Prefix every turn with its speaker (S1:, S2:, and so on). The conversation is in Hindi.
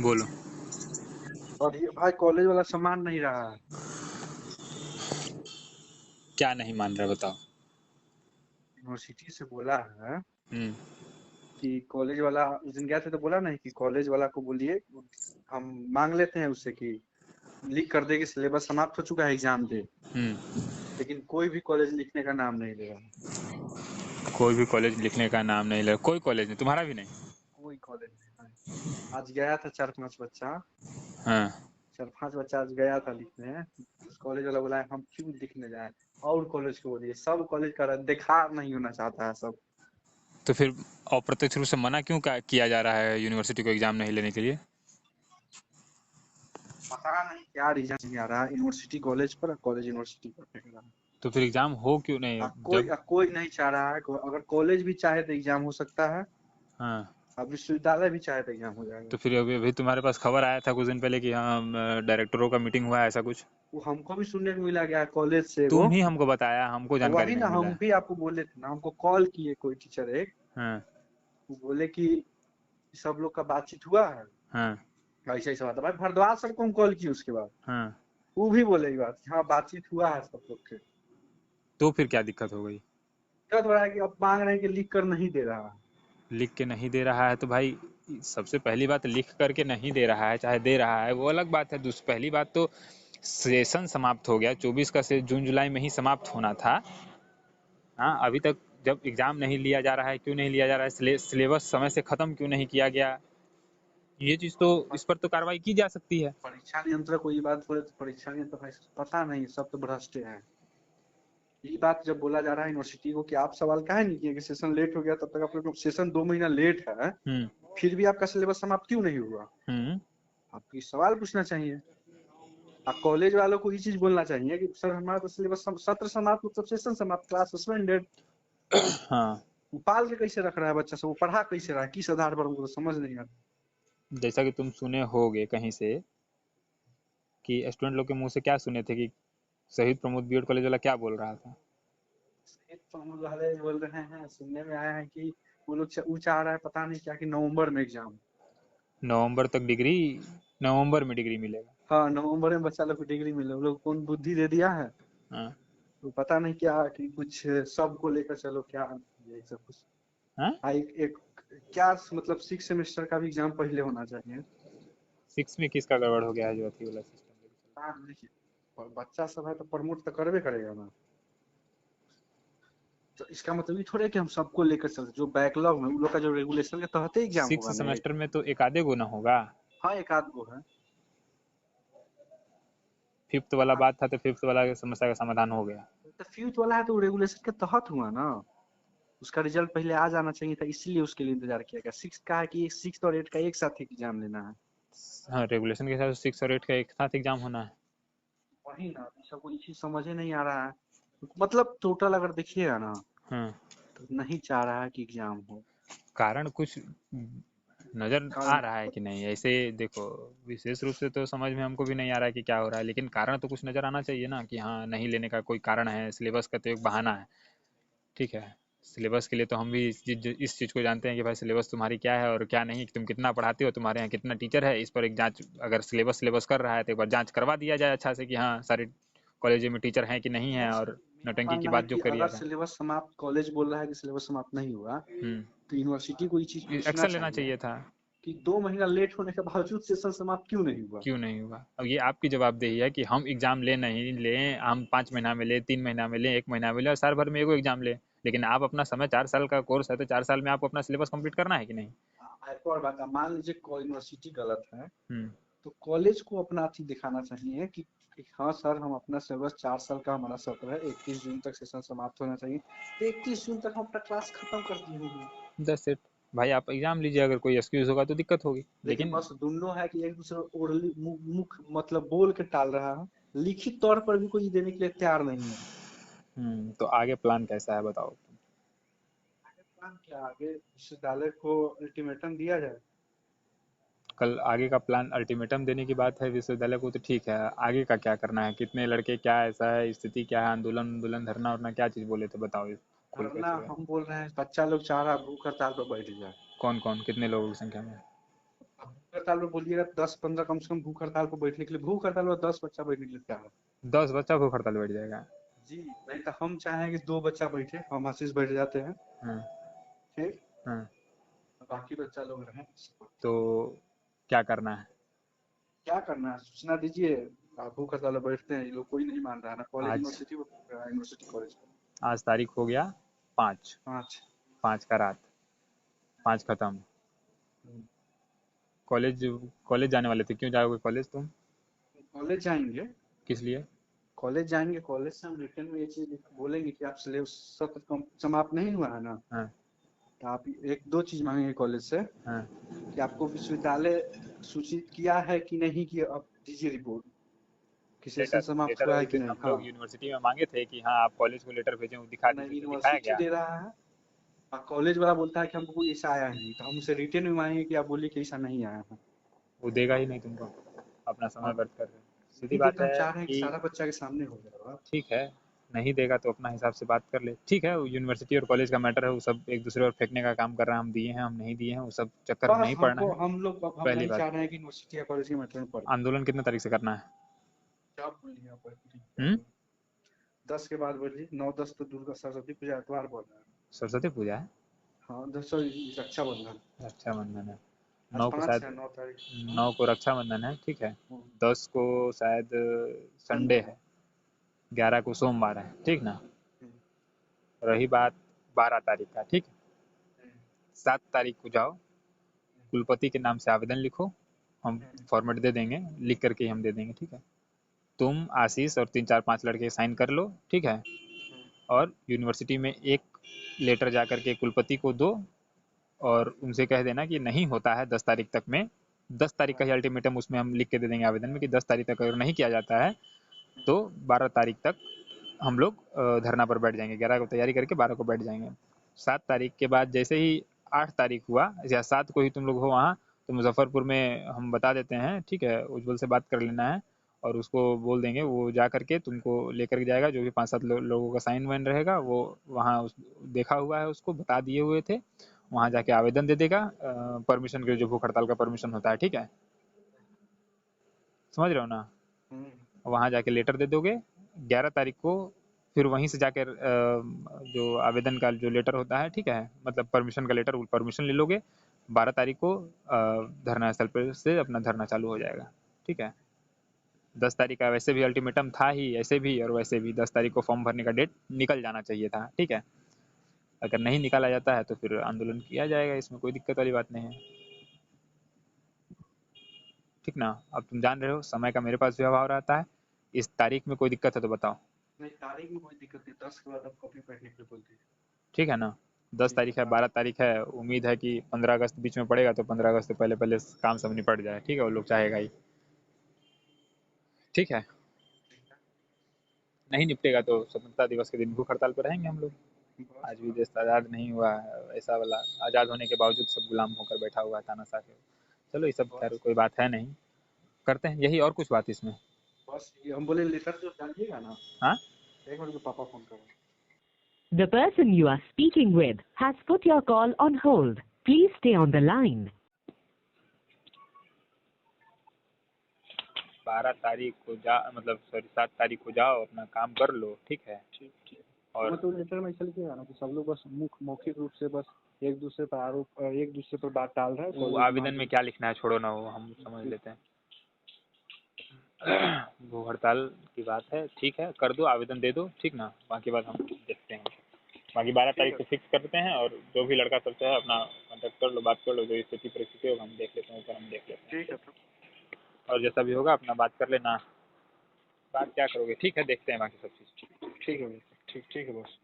S1: बोलो।
S2: और ये भाई कॉलेज वाला सामान नहीं रहा है।
S1: क्या नहीं मान रहा बताओ।
S2: यूनिवर्सिटी से बोला है
S1: हम्म।
S2: कि कॉलेज वाला उस दिन गया थे तो बोला नहीं कि कॉलेज वाला को बोलिए, हम मांग लेते हैं उससे कि लीक कर दे कि सिलेबस समाप्त हो चुका है, एग्जाम दे।
S1: हम्म।
S2: लेकिन कोई भी कॉलेज लिखने का नाम नहीं ले रहा।
S1: कोई भी कॉलेज लिखने का नाम नहीं ले, कोई कॉलेज नहीं, तुम्हारा भी नहीं।
S2: कोई कॉलेज नहीं है। आज गया था
S1: हाँ।
S2: 4-5 बच्चा आज गया था लिखने। उस कॉलेज वाला बोला हम क्यों लिखने जाए, और कॉलेज को बोलिए, सब कॉलेज का देखा नहीं होना चाहता है सब।
S1: तो फिर अप्रत्यक्ष रूप से मना क्यों किया जा रहा है यूनिवर्सिटी को एग्जाम नहीं लेने के लिए?
S2: पता नहीं क्या रीजन नहीं आ रहा है, यूनिवर्सिटी कॉलेज पर, कॉलेज यूनिवर्सिटी पर फेंक रहा है।
S1: तो फिर एग्जाम हो क्यों नहीं जब?
S2: कोई नहीं चाह रहा है। अगर कॉलेज भी चाहे तो एग्जाम हो सकता है,
S1: हाँ।
S2: अब विश्वविद्यालय भी चाहे तो एग्जाम हो
S1: तो
S2: जाएगा।
S1: फिर अभी अभी तुम्हारे पास खबर आया था कुछ दिन पहले कि हाँ डायरेक्टरों का मीटिंग हुआ है, ऐसा कुछ?
S2: वो हमको भी सुनने को मिला गया कॉलेज से वो।
S1: तुम ही हमको बताया, हमको जानकारी
S2: वही ना,
S1: नहीं मिला
S2: हम
S1: है।
S2: भी आपको बोले थे ना, हमको कॉल किए कोई टीचर एक।
S1: हाँ।
S2: वो बोले कि सब लोग का बातचीत हुआ है,
S1: हाँ।
S2: ऐसा ऐसा बात है। भाई भारद्वाज सर को हम कॉल किए उसके बाद,
S1: हाँ।
S2: वो भी बोले ये बात कि हाँ बातचीत हुआ है सब लोग के।
S1: तो फिर क्या दिक्कत हो गई?
S2: क्या हो रहा है कि अब मांग रहे हैं कि लिख कर नहीं दे रहा है।
S1: लिख के नहीं दे रहा है तो भाई, सबसे पहली बात लिख करके नहीं दे रहा है, चाहे दे रहा है वो अलग बात है। दूसरी पहली बात तो सेशन समाप्त हो गया 24 का, से जून जुलाई में ही समाप्त होना था। हाँ, अभी तक जब एग्जाम नहीं लिया जा रहा है, क्यों नहीं लिया जा रहा है? सिलेबस समय से खत्म क्यों नहीं किया गया? ये चीज तो, इस पर तो कार्रवाई की जा सकती है।
S2: परीक्षा नियंत्रक को ये बात बोले तो परीक्षा नियंत्रक भाई पता नहीं, सब तो भ्रष्ट है। ये बात जब बोला जा रहा है यूनिवर्सिटी को कि आप सवाल काहे नहीं किए कि सेशन लेट हो गया, तब तक आप लोग सेशन 2 महीना लेट है,
S1: हम्म।
S2: फिर भी आपका सिलेबस समाप्त क्यों नहीं हुआ।
S1: हम्म।
S2: आपको सवाल पूछना चाहिए। कॉलेज वालों को ये चीज बोलना चाहिए कि सर हमारा तो सिलेबस सत्र समाप्त, मतलब सेशन समाप्त, क्लास सस्पेंडेड।
S1: हाँ।
S2: वो पाल के कैसे रख रहा है बच्चा सब, वो पढ़ा कैसे रहा है, किस आधार पर, हमको तो समझ नहीं आता।
S1: जैसा कि तुम सुने होगे कहीं से कि स्टूडेंट लोग के मुंह से क्या सुने थे कि शहीद प्रमोद बीएड कॉलेज वाला क्या बोल रहा था?
S2: एक तो हम वाले बोल रहे हैं, सुनने में आया है कि वो लोग वो चाह रहा है पता नहीं क्या कि नवंबर में एग्जाम।
S1: नवंबर तक डिग्री, नवंबर में डिग्री मिलेगा।
S2: हाँ नवंबर में बच्चा लोग को डिग्री मिले, वो लोग कौन बुद्धि दे दिया है।
S1: हाँ।
S2: तो पता नहीं क्या कि कुछ सबको लेकर चलो क्या, ये सब कुछ।
S1: हाँ।
S2: हाँ एक क्या मतलब 6 सेमेस्टर का भी एग्जाम पहले होना चाहिए।
S1: सिक्स में किसका गड़बड़ हो गया है जो अथी वाला सिस्टम?
S2: हाँ देखिए, बच्चा सब है तो प्रमोट तो करबे करेगा ना। तो इसका मतलब ये थोड़ा है कि हम सबको लेकर चलते, जो बैकलॉग में उन लोग का जो रेगुलेशन के तहत एग्जाम
S1: सिक्स
S2: होगा ना
S1: सेमेस्टर में तो एक आधे गो ना होगा।
S2: हाँ एक आध गो है।
S1: फिफ्थ वाला बात था तो फिफ्थ वाला समस्या का समाधान हो गया।
S2: तो फ्यूथ वाला है तो रेगुलेशन के तहत हुआ ना, उसका रिजल्ट पहले आ जाना चाहिए था, इसलिए उसके लिए इंतजार किया गया। सिक्स का है कि 6 और 8 का एक साथ एग्जाम लेना है।
S1: हाँ, रेगुलेशन के हिसाब से 6 और 8 का एक साथ एग्जाम होना है।
S2: वही ना, सबको ये चीज समझ ही नहीं आ रहा है। मतलब टोटल अगर देखिएगा ना,
S1: हाँ।
S2: तो नहीं चाह रहा है कि एग्जाम हो।
S1: कारण कुछ नजर आ
S2: कारण
S1: रहा है कि नहीं? ऐसे देखो, विशेष रूप से तो समझ में हमको भी नहीं आ रहा है कि क्या हो रहा है, लेकिन कारण तो कुछ नजर आना चाहिए ना कि हाँ नहीं लेने का कोई कारण है। सिलेबस का तो एक बहाना है, ठीक है। सिलेबस के लिए तो हम भी इस चीज़ को जानते हैं कि भाई सिलेबस तुम्हारी क्या है और क्या नहीं, तुम कितना पढ़ाते हो, तुम्हारे यहाँ कितना टीचर है, इस पर एक जांच, अगर सिलेबस सिलेबस कर रहा है तो एक बार जांच करवा दिया जाए अच्छा से कि हाँ सारे कॉलेज में टीचर हैं कि नहीं है, और
S2: मेरा
S1: नौटंकी की
S2: मानना है
S1: बात जो
S2: कि
S1: करी
S2: अगर
S1: जा रहा है।
S2: सिलेबस समाप्त, कॉलेज बोल रहा है कि सिलेबस समाप्त नहीं हुआ, तो यूनिवर्सिटी को ये चीज पूछना
S1: एक्शन लेना
S2: चाहिए
S1: चाहिए था।
S2: कि 2 महीना लेट होने के बावजूद सेशन समाप्त क्यों नहीं हुआ।
S1: क्यों नहीं हुआ? अब ये आपकी जवाबदेही है कि हम एग्जाम ले नहीं लें, हम 5 महीना में लें, 3 महीना में लें, 1 महीना में लें, और साल भर में एगो एग्जाम लें। लेकिन आप अपना समय, 4 साल का कोर्स है तो 4 साल में आपको अपना सिलेबस कंप्लीट करना है कि नहीं?
S2: एक और बात, मान लीजिए कोई यूनिवर्सिटी गलत है,
S1: हम्म।
S2: तो कॉलेज को अपना अथी दिखाना चाहिए कि हाँ सर हम अपना सिलेबस 4 साल का हमारा सत्र है, 31 जून तक सेशन समाप्त होना चाहिए, तो 31 जून तक हम अपना क्लास खत्म कर दिए होंगे।
S1: दस सेट। भाई आप एग्जाम लीजिए, अगर कोई एक्सक्यूज होगा तो दिक्कत होगी,
S2: लेकिन
S1: लेकिन
S2: बस दोनों है कि एक दूसरे को ओरली मुख मतलब बोल के टाल रहा है, लिखित तौर पर भी कोई देने के लिए तैयार नहीं है।
S1: तो आगे प्लान कैसा है बताओ तुम?
S2: आगे प्लान क्या, आगे विश्वविद्यालय को अल्टीमेटम दिया जाए।
S1: कल आगे का प्लान अल्टीमेटम देने की बात है विश्वविद्यालय को तो ठीक है, आगे का क्या करना है? कितने लड़के, क्या ऐसा है स्थिति, क्या है? आंदोलन आंदोलन धरना वरना क्या चीज़ बोले थे बताओ, खुल
S2: धरना
S1: कैसे?
S2: हम बोल रहे हैं, बच्चा लोग चाह रहा है भूख हड़ताल पर बैठ जाए।
S1: कौन कौन, कितने लोगों की संख्या में?
S2: भूख हड़ताल में बोलिएगा 10-15 कम से कम भूख हड़ताल को बैठने के लिए, भूख हड़ताल में 10 बच्चा बैठने के लिए क्या है?
S1: 10 बच्चा भूख हड़ताल बैठ जाएगा?
S2: जी। नहीं तो हम चाहें कि 2 बच्चा बैठे, हम आशीष बैठ जाते हैं।
S1: हाँ।
S2: ठीक।
S1: हाँ।
S2: बाकी बच्चा लोग रहें।
S1: तो क्या करना है?
S2: क्या करना है सूचना दीजिए। आप भूख हड़ताल में बैठते हैं, ये लोग कोई नहीं मान रहा है ना, कॉलेज
S1: आज
S2: यूनिवर्सिटी यूनिवर्सिटी कॉलेज।
S1: आज तारीख हो गया 5।
S2: 5।
S1: 5 का रात, 5 खत्म। कॉलेज कॉलेज जाने वाले थे, क्यों जाओगे कॉलेज तुम?
S2: कॉलेज जाएंगे।
S1: किस लिए?
S2: कॉलेज जाएंगे, कॉलेज से हम रिटर्न में ये चीज बोलेंगे कि आप सिलेबस सब समाप्त नहीं हुआ है ना,
S1: हाँ।
S2: तो आप एक दो चीज मांगेंगे कॉलेज से,
S1: हाँ।
S2: कि आपको विश्वविद्यालय सूचित किया है कि नहीं, कि अब दीजिए रिपोर्ट कि सेशन
S1: लेटर
S2: समाप्त
S1: लेटर
S2: हुआ है
S1: उस
S2: कि
S1: दिन
S2: नहीं।
S1: हम
S2: हाँ।
S1: लोग यूनिवर्सिटी में मांगे थे कि हाँ आप कॉलेज को लेटर भेजें, वो दिखा
S2: नहीं,
S1: दीजिए, तो दिखाया
S2: यूनिवर्सिटी
S1: गया?
S2: दे रहा है और कॉलेज वाला बोलता है कि हमको कोई ऐसा आया नहीं, तो हम उसे रिटर्न में मांगेंगे कि आप बोलिए कि ऐसा नहीं आया है।
S1: वो देगा ही नहीं तुमको, अपना समय
S2: हाँ,
S1: व्यर्थ कर रहे हो। सीधी
S2: नहीं दे
S1: बात
S2: तो हम
S1: है
S2: चाह रहे हैं कि
S1: कि
S2: सारा बच्चा के सामने हो जाएगा।
S1: ठीक है, नहीं देगा तो अपना हिसाब से बात कर ले। ठीक है, वो यूनिवर्सिटी और कॉलेज का मैटर है, वो सब एक दूसरे पर फेंकने का काम कर रहा है, हम दिए हैं हम नहीं दिए हैं, वो सब चक्कर में
S2: बस
S1: नहीं पड़ना
S2: हमको,
S1: है।
S2: हम लोग हम
S1: पहली
S2: नहीं
S1: बात,
S2: चाह रहे हैं कि यूनिवर्सिटी या कॉलेज के मैटर में पड़े।
S1: आंदोलन कितने तारीख से करना है?
S2: क्या बोलिए आप?
S1: हम्म?
S2: 10 के बाद बोलिए, 9-10 तो दुर्गा सरस्वती पूजा एतवार बोल रहे हैं।
S1: सरस्वती पूजा है?
S2: हाँ, 10 रक्षाबंधन।
S1: रक्षाबंधन है।
S2: आज
S1: 9 को
S2: 5
S1: शायद,
S2: है, 9 तारीख। हाँ।
S1: 9 को रक्षाबंधन है, ठीक है।
S2: हम्म,
S1: 10 को शायद संडे
S2: संडे है।
S1: है। 11 को सोमवार है, ठीक ना?
S2: हम्म,
S1: रही बात 12 तारीख का, ठीक है।
S2: हम्म,
S1: 7 तारीख को जाओ, कुलपति के नाम से आवेदन लिखो, हम
S2: हम्म,
S1: फॉर्मेट दे देंगे, लिख करके ही हम दे देंगे, ठीक है। तुम आशीष और 3-4-5 लड़के साइन कर लो, ठीक है।
S2: हम्म,
S1: और यूनिवर्सिटी में एक लेटर जा करके कुलपति को दो, और उनसे कह देना कि नहीं होता है 10 तारीख तक में। 10 तारीख का ही अल्टीमेटम उसमें हम लिख के दे देंगे आवेदन में कि 10 तारीख तक अगर नहीं किया जाता है
S2: हम्म,
S1: तो 12 तारीख तक हम लोग धरना पर बैठ जाएंगे। 11 को तैयारी करके 12 को बैठ जाएंगे। 7 तारीख के बाद जैसे ही 8 तारीख हुआ या 7 को ही तुम लोग हो वहाँ, तो मुजफ्फरपुर में हम बता देते हैं, ठीक है। उज्जवल से बात कर लेना है और उसको बोल देंगे, वो जा करके तुमको लेकर के जाएगा। जो भी 5-7 लोगों का साइन वाइन रहेगा वो वहाँ देखा हुआ है, उसको बता दिए हुए थे, वहाँ जाके आवेदन दे देगा परमिशन के, जो भूख हड़ताल का परमिशन होता है, ठीक है। समझ रहे हो ना?
S2: हम्म,
S1: वहाँ जाके लेटर दे दोगे 11 तारीख को। फिर वहीं से जाकर जो आवेदन का जो लेटर होता है, ठीक है, मतलब परमिशन का लेटर, वो परमिशन ले लोगे। 12 तारीख को धरना स्थल पर से अपना धरना चालू हो जाएगा, ठीक है। 10 तारीख का वैसे भी अल्टीमेटम था ही, ऐसे भी और वैसे भी 10 तारीख को फॉर्म भरने का डेट निकल जाना चाहिए था, ठीक है। अगर नहीं निकाला जाता है तो फिर आंदोलन किया जाएगा, इसमें कोई दिक्कत वाली बात नहीं है, ठीक ना। अब तुम जान रहे हो समय का मेरे पास भी अभाव रहता है। इस तारीख में कोई दिक्कत है तो बताओ?
S2: नहीं, तारीख में कोई दिक्कत नहीं, 10 के बाद आप कॉपी बैठने के लिए बोल दीजिए।
S1: ठीक है ना? 10
S2: ठीक है,
S1: तारीख है, 12 तारीख है, उम्मीद है कि 15 अगस्त बीच में पड़ेगा, तो 15 अगस्त से पहले पहले काम सब निपट जाए, ठीक है। वो लोग चाहेगा ही, ठीक है।
S2: ठीक है।
S1: नहीं निपटेगा तो स्वतंत्रता दिवस के दिन भूख हड़ताल पर रहेंगे हम लोग।
S2: बस
S1: आज भी देश आज़ाद नहीं हुआ है, ऐसा वाला आज़ाद होने के बावजूद सब गुलाम होकर बैठा हुआ है तानाशाह के। चलो ये सब खैर
S2: बस
S1: कोई बात है नहीं, करते हैं यही, और कुछ बात इसमें?
S2: बस ये हम बोले, लेटर जो डालिएगा ना।
S1: हाँ।
S2: एक मिनट में पापा फोन कर रहे हैं।
S3: The person you are speaking with has put your call on hold. Please stay on the line.
S1: 12 तारीख को जा, मतलब सॉरी 7 तारीख को जाओ, अपना काम कर लो, ठीक है।
S2: ठीक ठीक। तो
S1: और
S2: मतलब लेटर में ऐसा लिखिएगा ना कि सब लोग बस मौखिक रूप से बस एक दूसरे पर आरोप, एक दूसरे पर बात डाल रहे हैं,
S1: वो
S2: कॉलेज
S1: आवेदन
S2: मान
S1: में क्या लिखना है छोड़ो ना, वो हम समझ लेते हैं। भूख हड़ताल की बात है, ठीक है, कर दो, आवेदन दे दो, ठीक ना। बाकी बात हम देखते हैं। बाकी 12
S2: ठीक
S1: तारीख
S2: है।
S1: को फिक्स करते हैं, और जो भी लड़का सबसे है अपना कॉन्टेक्ट कर लो, बात कर लो, जो स्थिति परिस्थिति होगा हम देख लेते हैं, ऊपर हम देख लेते हैं,
S2: ठीक है
S1: ठीक।
S2: तो।
S1: और जैसा भी होगा अपना बात कर लेना। बात क्या करोगे, ठीक है, देखते हैं बाकी सब चीज़।
S2: ठीक है भैया, ठीक ठीक है बस।